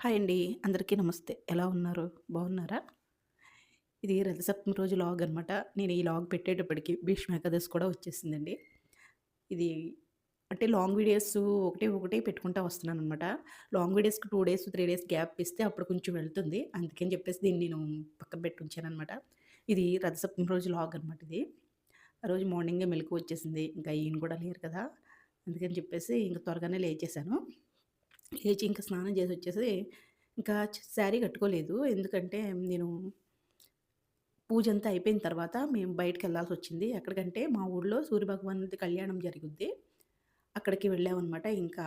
Hi అండి. అందరికీ నమస్తే. ఎలా ఉన్నారు? బాగున్నారా? ఇది రథసప్తమి రోజు లాగ్ అనమాట. నేను ఈ లాగ్ పెట్టేటప్పటికి భీష్మ ఏకాదశి కూడా వచ్చేసిందండి. ఇది అంటే లాంగ్ వీడియోస్ ఒకటి ఒకటి పెట్టుకుంటా వస్తున్నాననమాట. లాంగ్ వీడియోస్‌కి 2 డేస్, 3 డేస్ గ్యాప్ ఇస్తే అప్పుడు కొంచెం వెళ్తుంది. అందుకని చెప్పేసి దీన్ని నేను పక్కన పెట్టి ఉంచాననమాట. ఇది రథసప్తమి రోజు లాగ్ అనమాట ఇది. ఆ రోజు మార్నింగే మెలుకువ వచ్చేసింది. ఇంకా ఈయన కూడా లేరు కదా! అందుకని చెప్పేసి ఇంక త్వరగానే లేచేశాను. లేచి ఇంక స్నానం చేసొచ్చేసి ఇంకా శారీ కట్టుకోలేదు. ఎందుకంటే నేను పూజంతా అయిపోయిన తర్వాత మేము బయటికెళ్ళాల్సొచ్చింది. ఎక్కడికంటే మా ఊర్లో సూర్యభగవానుడి కళ్యాణం జరుగుద్ది. అక్కడికి వెళ్ళామనమాట. ఇంకా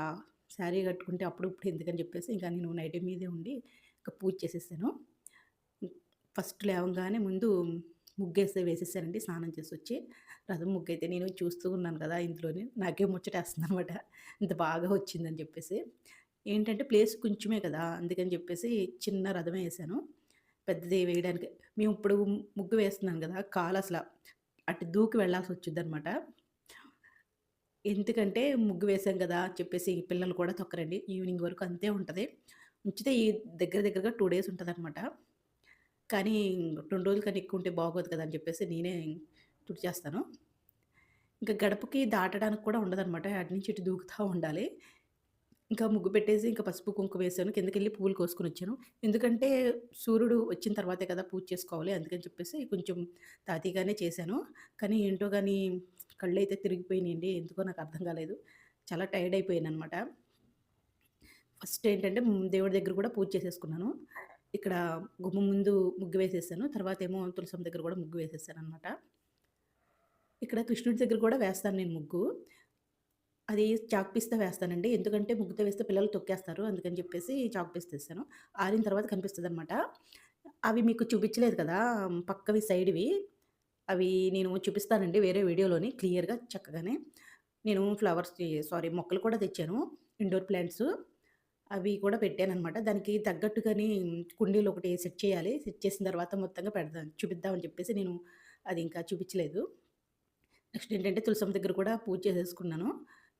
శారీ కట్టుకుంటే అప్పుడు ఇప్పుడు ఎందుకని చెప్పేసి ఇంకా నేను నైటీ మీదే ఉండి ఇంక పూజ చేసేసాను. ఫస్ట్ లేవంగానే ముందు వేసేసానండి స్నానం చేసొచ్చి. రథం ముగ్గయితే నేను చూస్తూ ఉన్నాను కదా ఇంట్లోని. నాకే ముచ్చటేస్తుందనమాట. ఇంత బాగా వచ్చిందని చెప్పేసి. ఏంటంటే ప్లేస్ కొంచెమే కదా! అందుకని చెప్పేసి చిన్న రథమే ఏసాను. పెద్దది వేయడానికి మేమిప్పుడు ముగ్గు వేస్తున్నాను గదా! కాలసల అటు దూకి వెళ్ళాల్సొచ్చిద్దనమాట. ఎందుకంటే ముగ్గు వేసాం గదా! అని చెప్పేసి పిల్లలు కూడా తొక్కరండి. ఈవినింగ్ వరకు అంతే ఉంటది. ఉంచితే ఈ దగ్గర దగ్గరగా 2 డేస్ ఉంటదనమాట. కానీ 2 రోజుల కన్నా ఎక్కువుంటే బాగోదు కదా! అని చెప్పేసి నేనే తుడిచేస్తాను. ఇంకా గడపకి దాటడానికి కూడా ఉండదనమాట. అటు నుంచి ఇటు దూకుతా ఉండాలి. ఇంకా ముగ్గు పెట్టేసి ఇంకా పసుపు, కుంకుమ వేసాను. కిందకెళ్ళి పువ్వులు కోసుకొనొచ్చాను. ఎందుకంటే సూర్యుడు వచ్చిన తర్వాతే కదా పూజ చేసుకోవాలి. అందుకని చెప్పేసి కొంచెం తాతీగానే చేశాను. కానీ ఏంటో గాని కళ్ళైతే తిరిగిపోయినాయండి. ఎందుకో నాకు అర్థం కాలేదు. చాలా టైర్డ్ అయిపోయాననమాట. ఫస్ట్ ఏంటంటే దేవుడి దగ్గర కూడా పూజ చేసేసుకున్నాను. ఇక్కడ గుమ్మం ముందు ముగ్గు వేసేసాను. తర్వాతేమో తులసమ్మ దగ్గర కూడా ముగ్గు వేసేసాననమాట. ఇక్కడ కృష్ణుడి దగ్గర కూడా వేస్తాను నేను ముగ్గు. అది చాక్ పీస్‌తో వేస్తానండి. ఎందుకంటే ముగ్గుతో వేస్తే పిల్లలు తొక్కేస్తారు. అందుకని చెప్పేసి చాక్ పీస్‌తో ఏస్తాను. ఆరిన తర్వాత కనిపిస్తదనమాట. అవి మీకు చూపించలేదు కదా! పక్కవి సైడ్‌వి. అవి నేను చూపిస్తానండి వేరే వీడియోలోని క్లియర్‌గా చక్కగానే. నేను మొక్కలు కూడా తెచ్చాను. Indoor plants. అవి కూడా పెట్టాననమాట. దానికి తగ్గట్టుగాని కుండీలు ఒకటి సెట్ చేయాలి. సెట్ చేసిన తర్వాత మొత్తంగా చూపిద్దామని చెప్పేసి నేను అది ఇంకా చూపించలేదు. నెక్స్ట్ ఏంటంటే తులసమ్మ దగ్గర కూడా పూజ చేసేసుకున్నాను.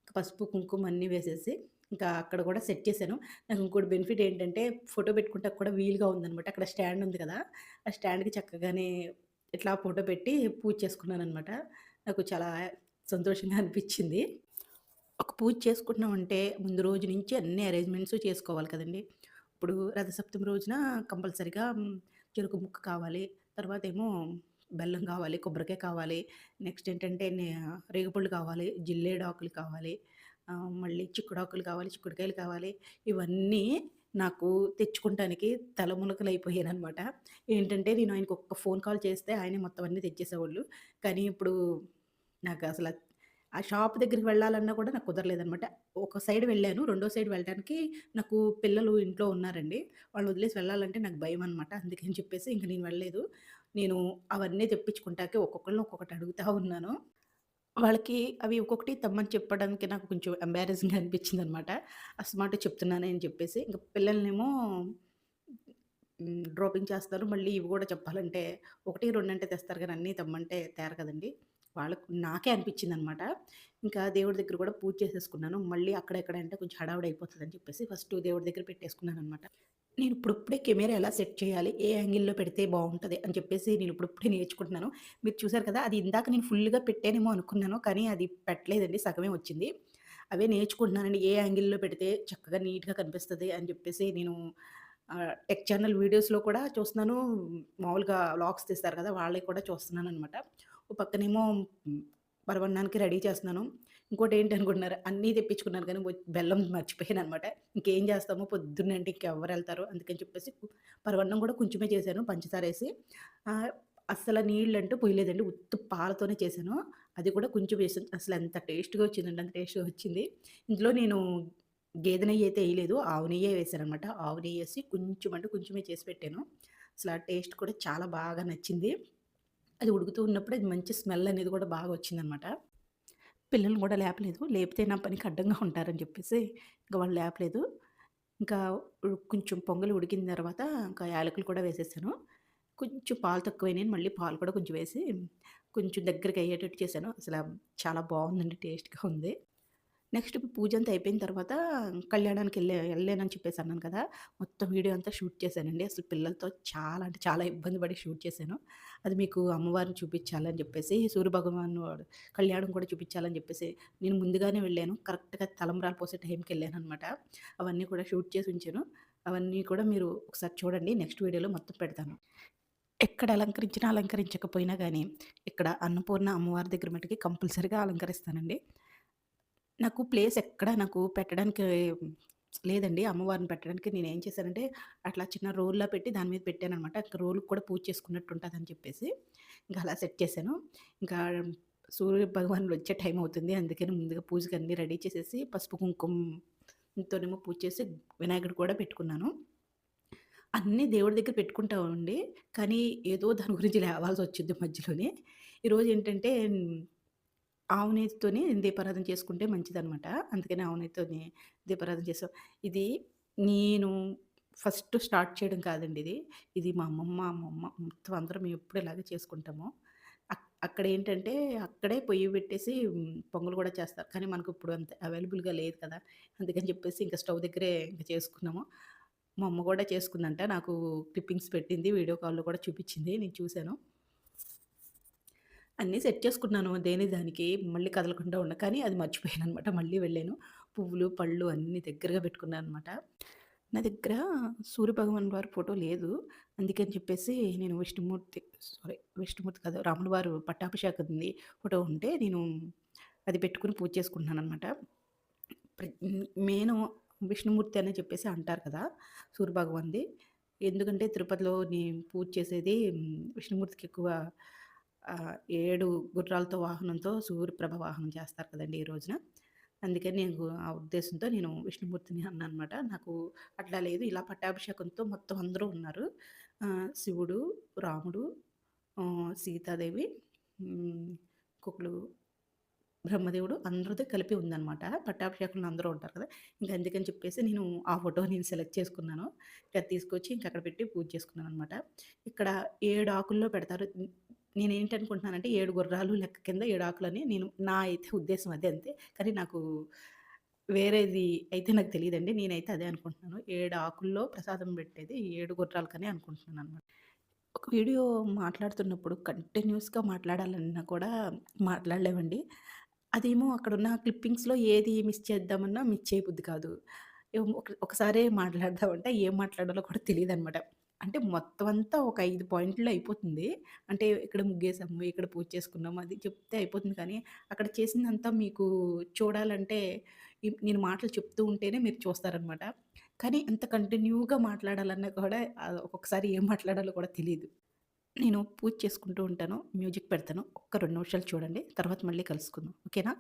పసుపు, కుంకుమ అన్నీ వేసేసి, ఇంకా అక్కడ కూడా సెట్ చేశాను. నాకు ఇంకోటి బెనిఫిట్ ఏంటంటే ఫోటో పెట్టుకుంటానికి కూడా వీలుగా ఉందనమాట. అక్కడ స్టాండ్ ఉంది కదా! ఆ స్టాండ్‌కి చక్కగానే ఇట్లా ఫోటో పెట్టి పూజ చేసుకున్నాననమాట. నాకు చాలా సంతోషంగా అనిపిచ్చింది. ఒక పూజ చేసుకుంటున్నామంటే ముందు రోజు నుంచి అన్ని అరేంజ్‌మెంట్స్ చేసుకోవాలి కదండీ! ఇప్పుడు రథసప్తమి రోజున కంపల్సరీగా చెరుకు ముక్క కావాలి. తర్వాతేమో బెల్లం కావాలి, కొబ్బరికాయ కావాలి. నెక్స్ట్ ఏంటంటే రేగిపళ్ళు కావాలి, జిల్లేడాకులు కావాలి, మళ్ళీ చిక్కుడాకులు కావాలి, చిక్కుడుకాయలు కావాలి. ఇవన్నీ నాకు తెచ్చుకుంటానికి తలమునకలైపోయాననమాట. ఏంటంటే నేను ఆయనకి ఒక్క ఫోన్ కాల్ చేస్తే ఆయనే మొత్తం అన్నీ తెచ్చేసేవాళ్ళు. కానీ ఇప్పుడు నాకసల ఆ షాప్ దగ్గరికి వెళ్ళాలన్నా కూడా నాకు కుదరలేదనమాట. ఒక సైడ్ వెళ్ళాను. రెండో సైడ్ వెళ్ళటానికి నాకు పిల్లలు ఇంట్లో ఉన్నారండి. వాళ్ళని వదిలేసి వెళ్ళాలంటే నాకు భయమనమాట. అందుకని చెప్పేసి ఇంక నేను వెళ్ళలేదు. నేను అవన్నీ తెప్పించుకుంటాకి ఒక్కొక్కళ్ళని ఒక్కొక్కటి అడుగుతా ఉన్నాను. వాళ్ళకి అవి ఒక్కొక్కటి తెమ్మని చెప్పడానికి నాకు కొంచెం ఎంబారసింగ్‌గా అనిపించిందనమాట. అస్తమాటు చెప్తున్నానే అని చెప్పేసి. ఇంక పిల్లలనేమో డ్రాపింగ్ చేస్తారు. మళ్ళీ ఇవి గూడా చెప్పాలంటే 1, 2 అంటే తెస్తారు గానీ అన్నీ తెమ్మంటే తేరు కదండీ! నాకే అనిపించిందనమాట. ఇంకా దేవుడి దగ్గర గూడా పూజ చేసేసుకున్నాను. మళ్ళీ అక్కడ ఇక్కడ అంటే కొంచెం హడావిడి అయిపోతదని చెప్పేసి ఫస్ట్ దేవుడి దగ్గర పెట్టేసుకున్నాననమాట. నేను ఇప్పుడిప్పుడే కెమెరా ఎలా సెట్ చేయాలి? ఏ యాంగిల్‌లో పెడితే బావుంటది అని చెప్పేసి నేను ఇప్పుడిప్పుడే నేర్చుకుంటున్నాను. మీరు చూసారు కదా! అది ఇందాక నేను ఫుల్‌గా పెట్టానేమో అనుకున్నాను. కానీ అది పెట్టలేదండి. సగమే వచ్చింది. అవే నేర్చుకుంటున్నానండి. ఏ యాంగిల్‌లో పెడితే చక్కగా నీట్‌గా కనిపిస్తది అని చెప్పేసి నేను టెక్ ఛానల్ వీడియోస్‌లో కూడా చూస్తున్నాను. మామూలుగా వ్లాగ్స్ తీస్తారు కదా! వాళ్ళయి కూడా చూస్తున్నాననమాట. ఓ పక్కనేమో హ్మ్, పరమాన్నానికి రెడీ చేస్తున్నాను. ఇంకోటేంటనుకుంటున్నారు అన్నీ తెప్పించుకున్నాను కానీ బెల్లం మర్చిపోయాననమాట. ఇంకేం చేస్తాము పొద్దున్నే అంటే ఇంకెవ్వరెళ్తారు అందుకని చెప్పేసి పరమాన్నం కూడా కొంచెమే చేశాను పంచదారేసి. ఆహ్, అస్సల నీళ్ళంటూ పోయలేదండి. ఉత్తి పాలతోనే చేశాను. అది కూడా కొంచెం వేసాను. అసలెంత టేస్ట్‌గా వచ్చిందంటే అంత టేస్ట్‌గా వచ్చింది. ఇందులో నేను గేదె నెయ్యయితే ఎయలేదు. ఆవు నెయ్యే వేశాననమాట. ఆవు నెయ్యేసి కొంచెం అంటే కొంచెమే చేసి పెట్టాను. అసల ఆ టేస్ట్ కూడా చాలా బాగా నచ్చింది. అది ఉడుకుతూ ఉన్నప్పుడు అది మంచి స్మెల్ అనేది కూడా బాగా వచ్చిందనమాట. పిల్లల్ని కూడా లేపలేదు. లేపితే నా పనికి అడ్డంగా ఉంటారని చెప్పేసి ఇంక వాళ్ళు లేపలేదు. ఇంకా కొంచెం పొంగలి ఉడికిన తర్వాత ఇంకా యాలకులు కూడా వేసేసాను. కొంచెం పాలు తక్కువైనాయని మళ్ళీ పాలు కూడా కొంచెం వేసి కొంచెం దగ్గరికి అయ్యేటట్టు చేశాను. అసల చాలా బావుందండి. టేస్ట్‌గా ఉంది. నెక్స్ట్ పూజంతా అయిపోయిన తర్వాత ఎళ్ళానని చెప్పేసి అన్నాను కదా! మొత్తం వీడియో అంతా షూట్ చేశానండి. అసలు పిల్లలతో చాలా అంటే చాలా ఇబ్బంది పడి షూట్ చేశాను. అది మీకు అమ్మవారిని చూపించాలని చెప్పేసి, సూర్యభగవాను వాడు కళ్యాణం కూడా చూపించాలని చెప్పేసి, నేను ముందుగానే వెళ్ళాను. కరెక్ట్‌గా తలంబ్రాలు పోసే టైంకెళ్ళాననమాట. అవన్నీ కూడా షూట్ చేసి ఉంచాను. అవన్నీ కూడా మీరు ఒకసారి చూడండి. నెక్స్ట్ వీడియోలో మొత్తం పెడతాను. ఎక్కడ అలంకరించినా, అలంకరించకపోయినా గానీ, ఇక్కడ అన్నపూర్ణ అమ్మవారి దగ్గర మటికి కంపల్సరీగా అలంకరిస్తానండి. నాకు ప్లేస్ ఎక్కడ నాకు పెట్టడానికి లేదండి. అమ్మవారిని పెట్టడానికి నేనేం చేశానంటే, అట్లా చిన్న రోల్‌లా పెట్టి దాని మీద పెట్టాననమాట. ఇంక రోలుకి కూడా పూజ చేసుకున్నట్టు ఉంటదని చెప్పేసి, ఇంక అలా సెట్ చేశాను. ఇంకా సూర్య భగవానుడొచ్చే టైం అవుతుంది. అందుకని ముందుగా పూజకి అన్నీ రెడీ చేసేసి, పసుపు, కుంకుమతోనేమో పూజ చేసి, వినాయకుడు కూడా పెట్టుకున్నాను. అన్నీ దేవుడి దగ్గర పెట్టుకుంటామండి. కానీ ఏదో దాని గురించి లేవాల్సొచ్చిద్ది మధ్యలోనే. ఈరోజేంటంటే ఆవు నెయ్యితోని దీపారాధన చేసుకుంటే మంచిదనమాట. అందుకని ఆవు నెయ్యితోని దీపారాధన చేసాం. ఇది నేను ఫస్ట్ స్టార్ట్ చేయడం కాదండి ఇది. ఇది మా అమ్మమ్మ మొత్తం అందరం మేము ఎప్పుడు ఇలాగే చేసుకుంటాము. అక్కడేంటంటే అక్కడే పొయ్యి పెట్టేసి పొంగల్ గూడా చేస్తారు. కానీ మనకిప్పుడు అంత అవైలబుల్‌గా లేదు కదా! అందుకని చెప్పేసి ఇంక స్టవ్ దగ్గరే ఇంక చేసుకున్నాము. మా అమ్మ గూడా చేసుకుందంట. నాకు క్లిప్పింగ్స్ పెట్టింది. వీడియో కాల్‌లో కూడా చూపిచ్చింది. నేను చూసాను. అన్నీ సెట్ చేసుకున్నాను దేని దానికి. మళ్ళీ కదలకుండా కానీ అది మర్చిపోయాననమాట. మళ్ళీ వెళ్ళాను. పువ్వులు, పళ్ళు అన్నీ దగ్గరగా పెట్టుకున్నాననమాట. నా దగ్గర సూర్యభగవానుడి వారి ఫోటో లేదు. అందుకని చెప్పేసి నేను విష్ణుమూర్తి కాదు రాముల వారు పట్టాభిషేకంది ఫోటో ఉంటే నేను అది పెట్టుకొని పూజ చేసుకుంటున్నాననమాట. మెయిను విష్ణుమూర్తి అని చెప్పేసి అంటారు కదా! సూర్యభగవానుది. ఎందుకంటే తిరుపతిలో నేను పూజ చేసేది విష్ణుమూర్తికి ఎక్కువ 7 గుర్రాలతో వాహనంతో సూర్యప్రభ వాహనం చేస్తారు కదండీ! ఈ రోజున. అందుకని నేను ఆ ఉద్దేశంతో నేను విష్ణుమూర్తిని అన్నాననమాట. నాకు అట్లా లేదు ఇలా పట్టాభిషేకంతో మొత్తం అందరూ ఉన్నారు. శివుడు, రాముడు, సీతాదేవి, ఇంకొకళ్ళు బ్రహ్మదేవుడు అందరిది కలిపి ఉందనమాట. పట్టాభిషేకంలో అందరూ ఉంటారు కదా! ఇంక అందుకని చెప్పేసి నేను ఆ ఫోటో నేను సెలెక్ట్ చేసుకున్నాను. అది తీసుకొచ్చి ఇంక అక్కడ పెట్టి పూజ చేసుకున్నాననమాట. ఇక్కడ 7 ఆకుల్లో పెడతారు. నేనేంటనుకుంటున్నానంటే 7 గుర్రాలు లెక్క కింద 7 ఆకులని నా అయితే ఉద్దేశ్యం అదే అంతే. కానీ నాకు వేరేది అయితే నాకు తెలీదండి. నేనైతే అదే అనుకుంటున్నాను. 7 ఆకుల్లో ప్రసాదం పెట్టేది 7 గుర్రాలకని అనుకుంటున్నాననమాట. ఒక వీడియో మాట్లాడుతున్నప్పుడు కంటిన్యూయస్‌గా మాట్లాడాలన్నా కూడా మాట్లాడలేమండి. అదేమో అక్కడున్న క్లిప్పింగ్స్‌లో ఏది మిస్ చేద్దామన్నా మిస్ చేయబుద్ధి కాదు. ఒకసారే మాట్లాడదామంటే ఏం మాట్లాడాలో కూడా తెలీదనమాట. అంటే మొత్తం అంతా ఒక 5 పాయింట్‌లో అయిపోతుంది. అంటే ఇక్కడ ముగ్గేసాము, ఇక్కడ పూజ చేసుకున్నాము అది చెప్తే అయిపోతుంది కానీ, అక్కడ చేసిందంతా మీకు చూడాలంటే నేను మాటలు చెప్తూ ఉంటేనే మీరు చూస్తారనమాట. కానీ అంత కంటిన్యూగా మాట్లాడాలన్నా కూడా ఒక్కొక్కసారి ఏం మాట్లాడాలో కూడా తెలీదు. నేను పూజ చేసుకుంటూ ఉంటాను. మ్యూజిక్ పెడతాను. ఒక్క 2 నిమిషాలు చూడండి. తర్వాత మళ్ళీ కలుసుకుందాం. ఓకేనా?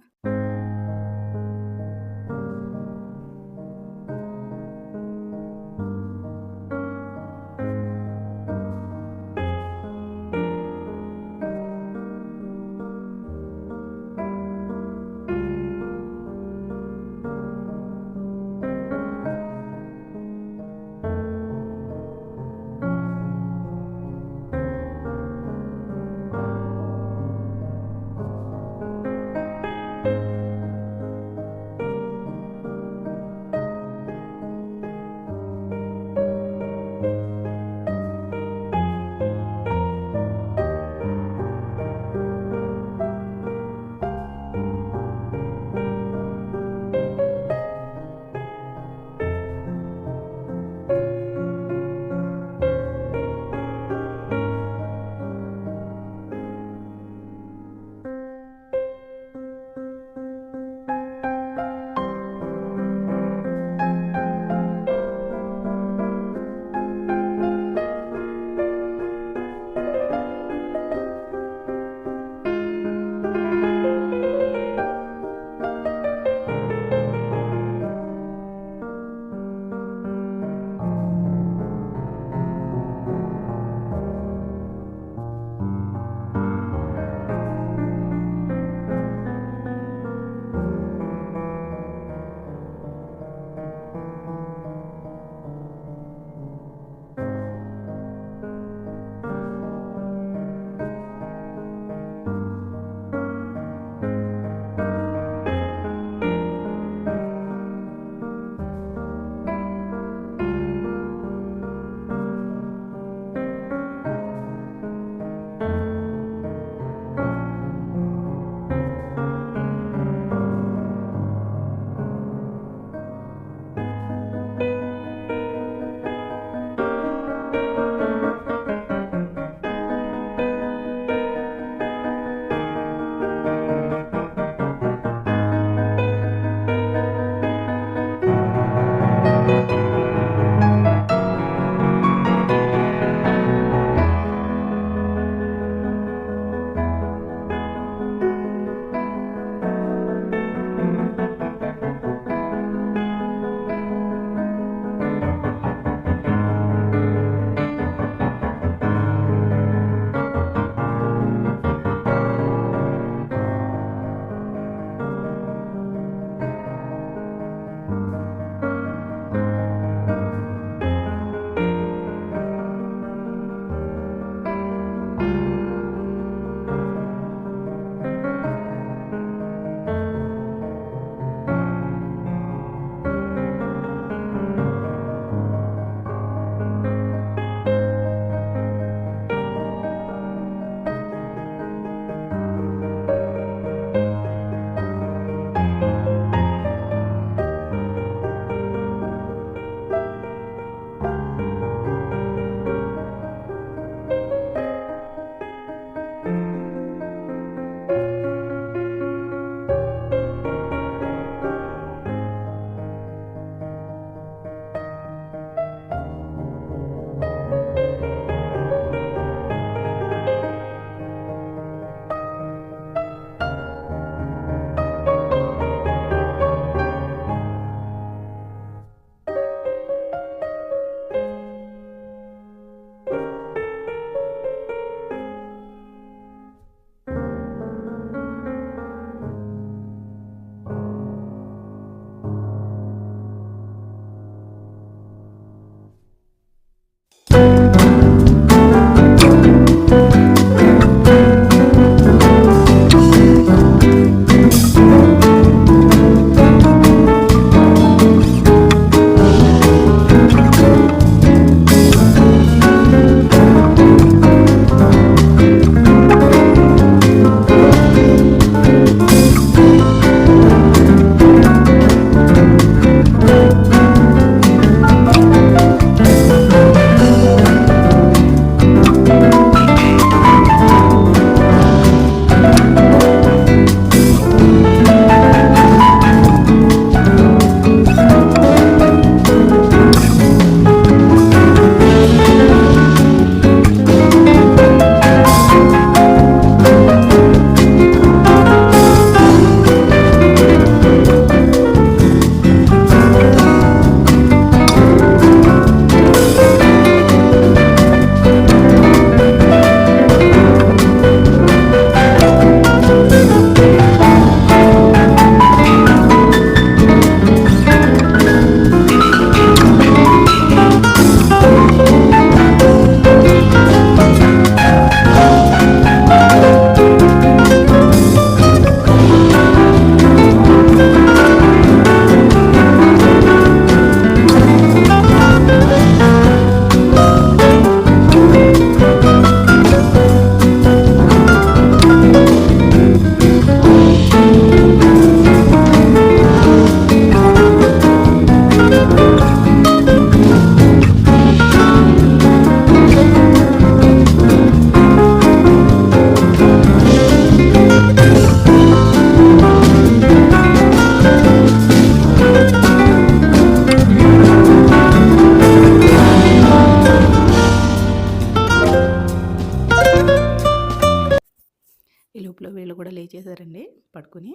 ఈ లోపల వీళ్ళు కూడా లేచేశారండి పడుకుని.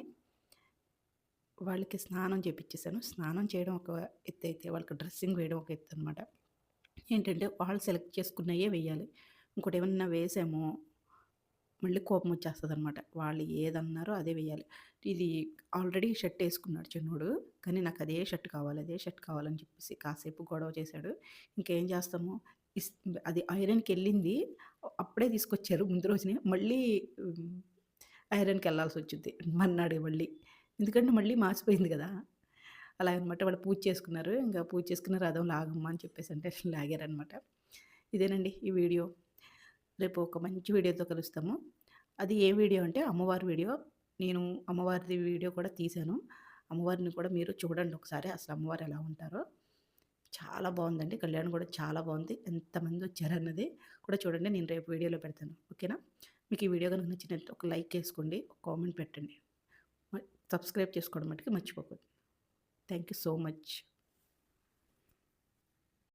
వాళ్ళకి స్నానం చేపిచ్చేసాను. స్నానం చేయడం ఒక ఎత్తు అయితే, వాళ్ళకి డ్రెస్సింగ్ వేయడం ఒక ఎత్తు అనమాట. ఏంటంటే వాళ్ళు సెలెక్ట్ చేసుకున్నయే వేయాలి. ఇంకోటి ఏమన్నా వేసామో మళ్ళీ కోపం వచ్చేస్తదనమాట. వాళ్ళు ఏదన్నారో అదే వేయాలి. ఇది ఆల్రెడీ షర్ట్ వేసుకున్నాడు చిన్నోడు. కానీ నాకు అదే షర్ట్ కావాలి, అదే షర్ట్ కావాలని చెప్పేసి కాసేపు గొడవ చేశాడు. ఇంకేం చేస్తాము, ఇస్ అది ఐరన్‌కెళ్ళింది. అప్పుడే తీసుకొచ్చారు ముందు రోజునే. మళ్ళీ ఐరన్‌కెళ్ళాల్సొచ్చుద్ది మర్నాడు మళ్ళీ. ఎందుకంటే మళ్ళీ మాసిపోయింది గదా! అలా అనమాట. వాళ్ళు పూజ చేసుకున్నారు. ఇంక పూజ చేసుకున్న రథం లాగమ్మా అని చెప్పేసంటే లాగారనమాట. ఇదేనండి ఈ వీడియో. రేపు ఒక మంచి వీడియోతో కలుస్తాము. అది ఏ వీడియో అంటే అమ్మవారి వీడియో. నేను అమ్మవారిది వీడియో కూడా తీశాను. అమ్మవారిని కూడా మీరు చూడండి ఒకసారి. అసలు అమ్మవారు ఎలా ఉంటారో. చాలా బావుందండి. కళ్యాణం కూడా చాలా బావుంది. ఎంతమందొచ్చారన్నది కూడా చూడండి. నేను రేపు వీడియోలో పెడతాను. ఓకేనా? మీకు ఈ వీడియో గనుక నచ్చినట్లయితే ఒక లైక్ ఏసుకోండి. ఒక కామెంట్ పెట్టండి. సబ్స్క్రైబ్ చేసుకోవడం మట్టుకు మర్చిపోకండి. Thank you so much.